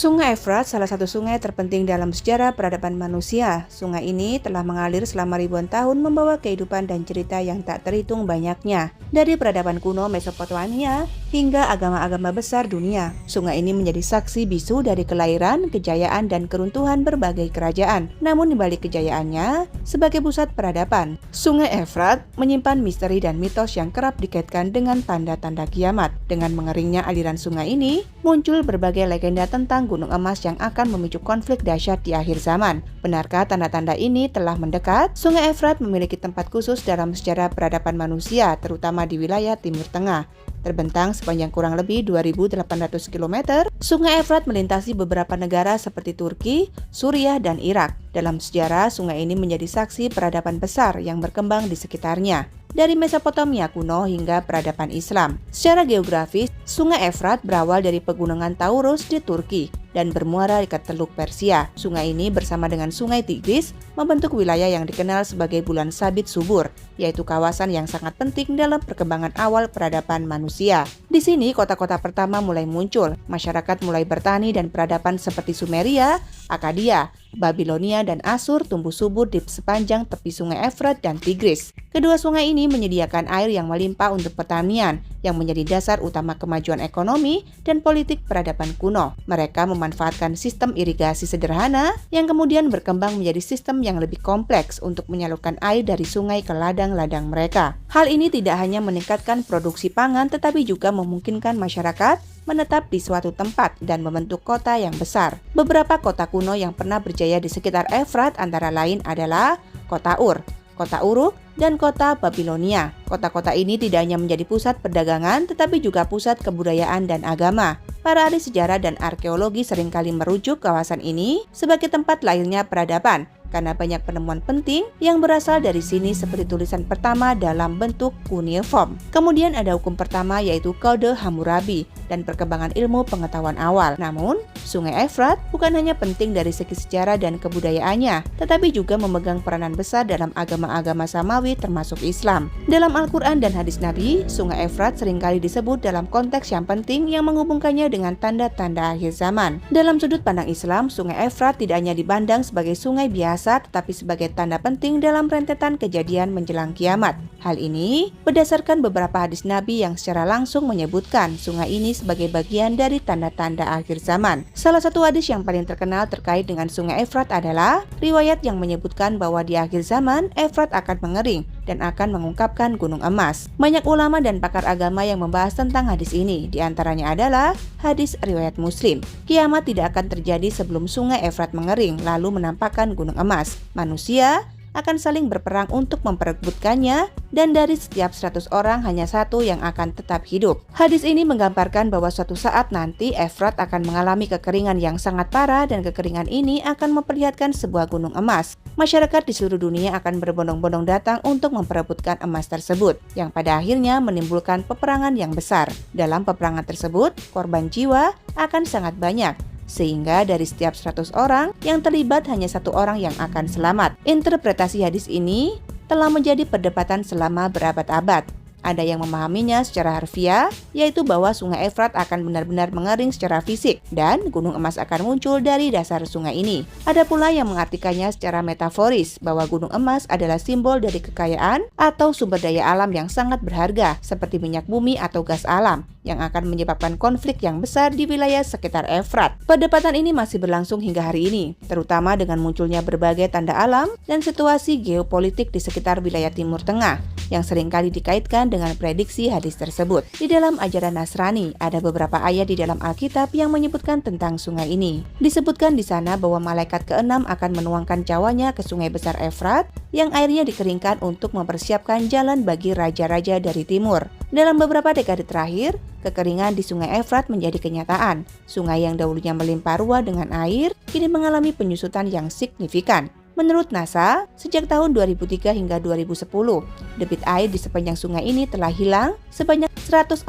Sungai Efrat salah satu sungai terpenting dalam sejarah peradaban manusia. Sungai ini telah mengalir selama ribuan tahun membawa kehidupan dan cerita yang tak terhitung banyaknya. Dari peradaban kuno Mesopotamia hingga agama-agama besar dunia, sungai ini menjadi saksi bisu dari kelahiran, kejayaan, dan keruntuhan berbagai kerajaan. Namun di balik kejayaannya, sebagai pusat peradaban, Sungai Efrat menyimpan misteri dan mitos yang kerap dikaitkan dengan tanda-tanda kiamat. Dengan mengeringnya aliran sungai ini, muncul berbagai legenda tentang gunung emas yang akan memicu konflik dahsyat di akhir zaman. Benarkah tanda-tanda ini telah mendekat? Sungai Efrat memiliki tempat khusus dalam sejarah peradaban manusia, terutama di wilayah Timur Tengah. Terbentang sepanjang kurang lebih 2.800 km, Sungai Efrat melintasi beberapa negara seperti Turki, Suriah, dan Irak. Dalam sejarah, sungai ini menjadi saksi peradaban besar yang berkembang di sekitarnya, dari Mesopotamia kuno hingga peradaban Islam. Secara geografis, Sungai Efrat berawal dari pegunungan Taurus di Turki dan bermuara di Teluk Persia. Sungai ini bersama dengan Sungai Tigris membentuk wilayah yang dikenal sebagai Bulan Sabit Subur, yaitu kawasan yang sangat penting dalam perkembangan awal peradaban manusia. Di sini kota-kota pertama mulai muncul, masyarakat mulai bertani dan peradaban seperti Sumeria, Akkadia, Babilonia, dan Asur tumbuh subur di sepanjang tepi Sungai Efrat dan Tigris. Kedua sungai ini menyediakan air yang melimpah untuk pertanian, yang menjadi dasar utama kemajuan ekonomi dan politik peradaban kuno. Mereka memanfaatkan sistem irigasi sederhana yang kemudian berkembang menjadi sistem yang lebih kompleks untuk menyalurkan air dari sungai ke ladang-ladang mereka. Hal ini tidak hanya meningkatkan produksi pangan, tetapi juga memungkinkan masyarakat menetap di suatu tempat dan membentuk kota yang besar. Beberapa kota kuno yang pernah berjaya di sekitar Efrat antara lain adalah Kota Ur, Kota Uruk, dan Kota Babilonia. Kota-kota ini tidak hanya menjadi pusat perdagangan, tetapi juga pusat kebudayaan dan agama. Para ahli sejarah dan arkeologi seringkali merujuk kawasan ini sebagai tempat lahirnya peradaban, karena banyak penemuan penting yang berasal dari sini seperti tulisan pertama dalam bentuk kunieiform. Kemudian ada hukum pertama yaitu Kode Hammurabi dan perkembangan ilmu pengetahuan awal. Namun, Sungai Efrat bukan hanya penting dari segi sejarah dan kebudayaannya, tetapi juga memegang peranan besar dalam agama-agama Samawi termasuk Islam. Dalam Al-Quran dan hadis Nabi, Sungai Efrat seringkali disebut dalam konteks yang penting yang menghubungkannya dengan tanda-tanda akhir zaman. Dalam sudut pandang Islam, Sungai Efrat tidak hanya dipandang sebagai sungai biasa, tetapi sebagai tanda penting dalam rentetan kejadian menjelang kiamat. Hal ini berdasarkan beberapa hadis Nabi yang secara langsung menyebutkan sungai ini sebagai bagian dari tanda-tanda akhir zaman. Salah satu hadis yang paling terkenal terkait dengan Sungai Efrat adalah riwayat yang menyebutkan bahwa di akhir zaman Efrat akan mengering dan akan mengungkapkan gunung emas. Banyak ulama dan pakar agama yang membahas tentang hadis ini, di antaranya adalah hadis riwayat Muslim. Kiamat tidak akan terjadi sebelum Sungai Efrat mengering lalu menampakkan gunung emas. Manusia akan saling berperang untuk memperebutkannya, dan dari setiap 100 orang hanya satu yang akan tetap hidup. Hadis ini menggambarkan bahwa suatu saat nanti Efrat akan mengalami kekeringan yang sangat parah, dan kekeringan ini akan memperlihatkan sebuah gunung emas. Masyarakat di seluruh dunia akan berbondong-bondong datang untuk memperebutkan emas tersebut, yang pada akhirnya menimbulkan peperangan yang besar. Dalam peperangan tersebut, korban jiwa akan sangat banyak, sehingga dari setiap 100 orang yang terlibat hanya satu orang yang akan selamat. Interpretasi hadis ini telah menjadi perdebatan selama berabad-abad. Ada yang memahaminya secara harfiah, yaitu bahwa Sungai Efrat akan benar-benar mengering secara fisik dan gunung emas akan muncul dari dasar sungai ini. Ada pula yang mengartikannya secara metaforis, bahwa gunung emas adalah simbol dari kekayaan atau sumber daya alam yang sangat berharga, seperti minyak bumi atau gas alam, yang akan menyebabkan konflik yang besar di wilayah sekitar Efrat. Perdebatan ini masih berlangsung hingga hari ini, terutama dengan munculnya berbagai tanda alam dan situasi geopolitik di sekitar wilayah Timur Tengah, yang seringkali dikaitkan dengan prediksi hadis tersebut. Di dalam ajaran Nasrani, ada beberapa ayat di dalam Alkitab yang menyebutkan tentang sungai ini. Disebutkan di sana bahwa malaikat ke-6 akan menuangkan cawanya ke sungai besar Efrat, yang airnya dikeringkan untuk mempersiapkan jalan bagi raja-raja dari timur. Dalam beberapa dekade terakhir, kekeringan di Sungai Efrat menjadi kenyataan. Sungai yang dahulunya melimpah ruah dengan air, kini mengalami penyusutan yang signifikan. Menurut NASA, sejak tahun 2003 hingga 2010, debit air di sepanjang sungai ini telah hilang sebanyak 144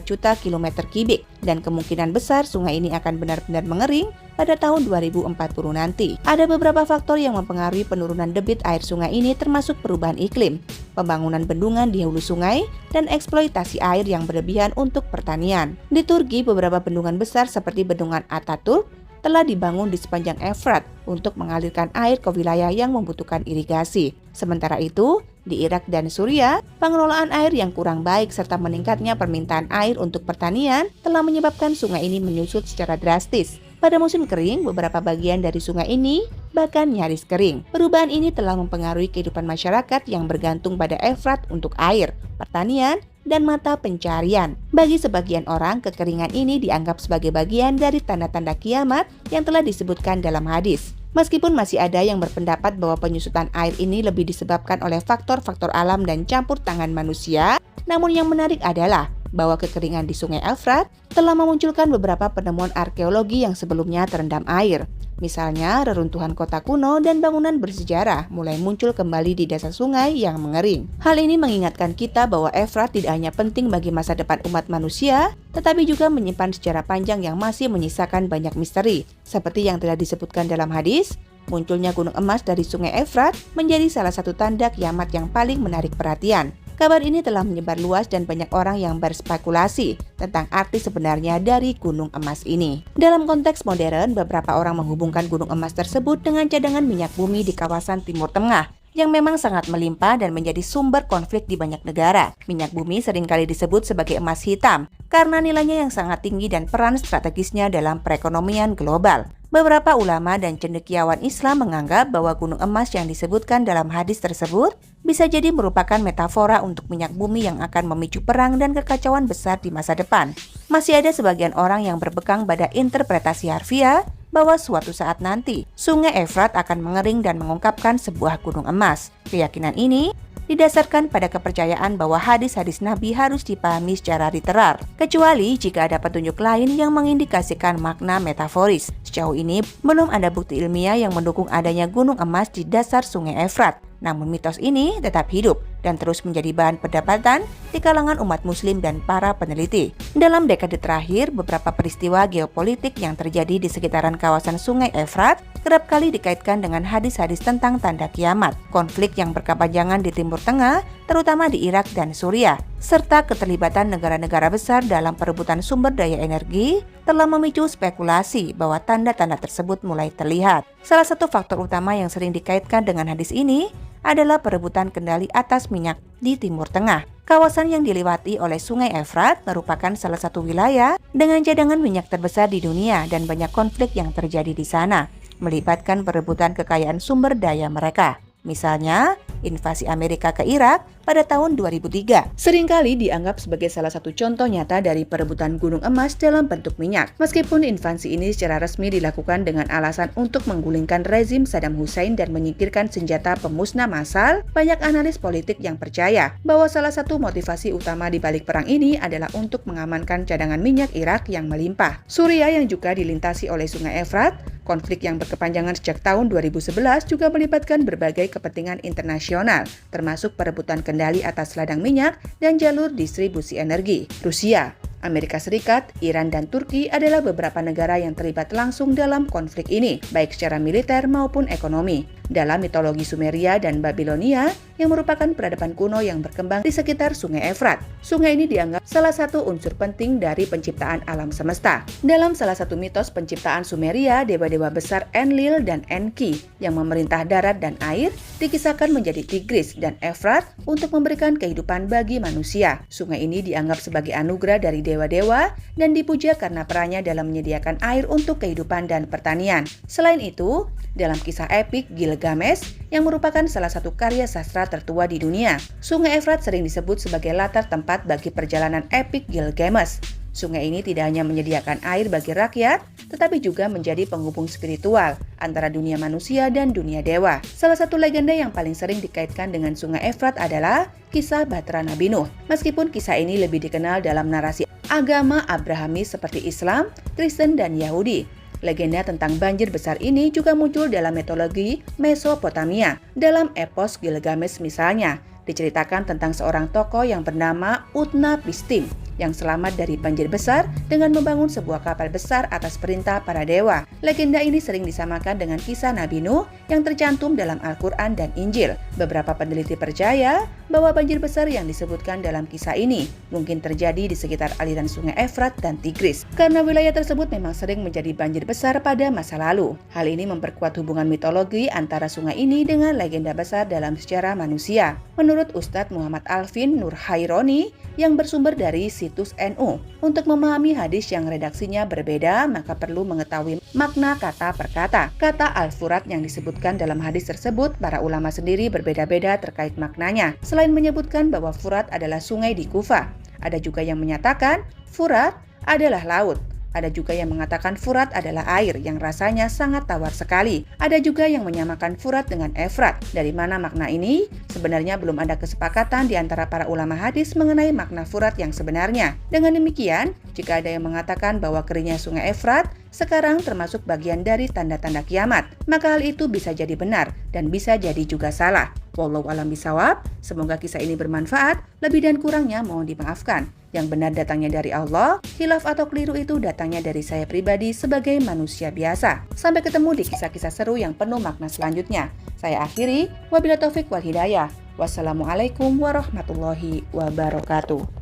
juta kilometer kubik, dan kemungkinan besar sungai ini akan benar-benar mengering pada tahun 2040 nanti. Ada beberapa faktor yang mempengaruhi penurunan debit air sungai ini, termasuk perubahan iklim, pembangunan bendungan di hulu sungai, dan eksploitasi air yang berlebihan untuk pertanian. Di Turki, beberapa bendungan besar seperti bendungan Ataturk telah dibangun di sepanjang Efrat untuk mengalirkan air ke wilayah yang membutuhkan irigasi. Sementara itu, di Irak dan Suriah, pengelolaan air yang kurang baik serta meningkatnya permintaan air untuk pertanian telah menyebabkan sungai ini menyusut secara drastis. Pada musim kering, beberapa bagian dari sungai ini bahkan nyaris kering. Perubahan ini telah mempengaruhi kehidupan masyarakat yang bergantung pada Efrat untuk air, pertanian, dan mata pencarian. Bagi sebagian orang, kekeringan ini dianggap sebagai bagian dari tanda-tanda kiamat yang telah disebutkan dalam hadis. Meskipun masih ada yang berpendapat bahwa penyusutan air ini lebih disebabkan oleh faktor-faktor alam dan campur tangan manusia, namun yang menarik adalah bahwa kekeringan di Sungai Efrat telah memunculkan beberapa penemuan arkeologi yang sebelumnya terendam air. Misalnya, reruntuhan kota kuno dan bangunan bersejarah mulai muncul kembali di dasar sungai yang mengering. Hal ini mengingatkan kita bahwa Efrat tidak hanya penting bagi masa depan umat manusia, tetapi juga menyimpan sejarah panjang yang masih menyisakan banyak misteri. Seperti yang telah disebutkan dalam hadis, munculnya gunung emas dari Sungai Efrat menjadi salah satu tanda kiamat yang paling menarik perhatian. Kabar ini telah menyebar luas dan banyak orang yang berspekulasi tentang arti sebenarnya dari gunung emas ini. Dalam konteks modern, beberapa orang menghubungkan gunung emas tersebut dengan cadangan minyak bumi di kawasan Timur Tengah yang memang sangat melimpah dan menjadi sumber konflik di banyak negara. Minyak bumi seringkali disebut sebagai emas hitam karena nilainya yang sangat tinggi dan peran strategisnya dalam perekonomian global. Beberapa ulama dan cendekiawan Islam menganggap bahwa gunung emas yang disebutkan dalam hadis tersebut bisa jadi merupakan metafora untuk minyak bumi yang akan memicu perang dan kekacauan besar di masa depan. Masih ada sebagian orang yang berpegang pada interpretasi harfiah bahwa suatu saat nanti Sungai Efrat akan mengering dan mengungkapkan sebuah gunung emas. Keyakinan ini didasarkan pada kepercayaan bahwa hadis-hadis Nabi harus dipahami secara literal, kecuali jika ada petunjuk lain yang mengindikasikan makna metaforis. Sejauh ini, belum ada bukti ilmiah yang mendukung adanya gunung emas di dasar Sungai Efrat. Namun mitos ini tetap hidup dan terus menjadi bahan perdebatan di kalangan umat muslim dan para peneliti. Dalam dekade terakhir, beberapa peristiwa geopolitik yang terjadi di sekitaran kawasan Sungai Efrat kerap kali dikaitkan dengan hadis-hadis tentang tanda kiamat. Konflik yang berkepanjangan di Timur Tengah, terutama di Irak dan Suriah, serta keterlibatan negara-negara besar dalam perebutan sumber daya energi telah memicu spekulasi bahwa tanda-tanda tersebut mulai terlihat. Salah satu faktor utama yang sering dikaitkan dengan hadis ini adalah perebutan kendali atas minyak di Timur Tengah. Kawasan yang dilewati oleh Sungai Efrat merupakan salah satu wilayah dengan cadangan minyak terbesar di dunia dan banyak konflik yang terjadi di sana, melibatkan perebutan kekayaan sumber daya mereka. Misalnya, invasi Amerika ke Irak pada tahun 2003 seringkali dianggap sebagai salah satu contoh nyata dari perebutan gunung emas dalam bentuk minyak. Meskipun invasi ini secara resmi dilakukan dengan alasan untuk menggulingkan rezim Saddam Hussein dan menyingkirkan senjata pemusnah massal, banyak analis politik yang percaya bahwa salah satu motivasi utama di balik perang ini adalah untuk mengamankan cadangan minyak Irak yang melimpah. Suriah yang juga dilintasi oleh Sungai Efrat, konflik yang berkepanjangan sejak tahun 2011 juga melibatkan berbagai kepentingan internasional, termasuk perebutan kendali atas ladang minyak dan jalur distribusi energi. Rusia, Amerika Serikat, Iran, dan Turki adalah beberapa negara yang terlibat langsung dalam konflik ini, baik secara militer maupun ekonomi. Dalam mitologi Sumeria dan Babilonia, yang merupakan peradaban kuno yang berkembang di sekitar Sungai Efrat, sungai ini dianggap salah satu unsur penting dari penciptaan alam semesta. Dalam salah satu mitos penciptaan Sumeria, dewa-dewa besar Enlil dan Enki yang memerintah darat dan air dikisahkan menjadi Tigris dan Efrat untuk memberikan kehidupan bagi manusia. Sungai ini dianggap sebagai anugerah dari dewa-dewa dan dipuja karena perannya dalam menyediakan air untuk kehidupan dan pertanian. Selain itu, dalam kisah epik Gilgamesh yang merupakan salah satu karya sastra tertua di dunia, Sungai Efrat sering disebut sebagai latar tempat bagi perjalanan epik Gilgamesh. Sungai ini tidak hanya menyediakan air bagi rakyat, tetapi juga menjadi penghubung spiritual antara dunia manusia dan dunia dewa. Salah satu legenda yang paling sering dikaitkan dengan Sungai Efrat adalah kisah Bahtera Nabi Nuh. Meskipun kisah ini lebih dikenal dalam narasi agama Abrahamis seperti Islam, Kristen, dan Yahudi, legenda tentang banjir besar ini juga muncul dalam mitologi Mesopotamia. Dalam epos Gilgamesh misalnya, diceritakan tentang seorang tokoh yang bernama Utnapishtim yang selamat dari banjir besar dengan membangun sebuah kapal besar atas perintah para dewa. Legenda ini sering disamakan dengan kisah Nabi Nuh yang tercantum dalam Al-Quran dan Injil. Beberapa peneliti percaya bahwa banjir besar yang disebutkan dalam kisah ini mungkin terjadi di sekitar aliran sungai Efrat dan Tigris, karena wilayah tersebut memang sering menjadi banjir besar pada masa lalu. Hal ini memperkuat hubungan mitologi antara sungai ini dengan legenda besar dalam sejarah manusia. Menurut Ustadz Muhammad Alvin Nur Haironi yang bersumber dari situs NU, untuk memahami hadis yang redaksinya berbeda, maka perlu mengetahui makna kata per kata. Kata Al-Furat yang disebutkan dalam hadis tersebut, para ulama sendiri berbeda-beda terkait maknanya. Selain menyebutkan bahwa Furat adalah sungai di Kufah, ada juga yang menyatakan Furat adalah laut. Ada juga yang mengatakan Furat adalah air yang rasanya sangat tawar sekali. Ada juga yang menyamakan Furat dengan Efrat. Dari mana makna ini? Sebenarnya belum ada kesepakatan di antara para ulama hadis mengenai makna Furat yang sebenarnya. Dengan demikian, jika ada yang mengatakan bahwa keringnya sungai Efrat sekarang termasuk bagian dari tanda-tanda kiamat, maka hal itu bisa jadi benar dan bisa jadi juga salah. Wallahu a'lam bishawab. Semoga kisah ini bermanfaat. Lebih dan kurangnya mohon dimaafkan. Yang benar datangnya dari Allah, khilaf atau keliru itu datangnya dari saya pribadi sebagai manusia biasa. Sampai ketemu di kisah-kisah seru yang penuh makna selanjutnya. Saya akhiri, wabillahi taufik wal hidayah. Wassalamualaikum warahmatullahi wabarakatuh.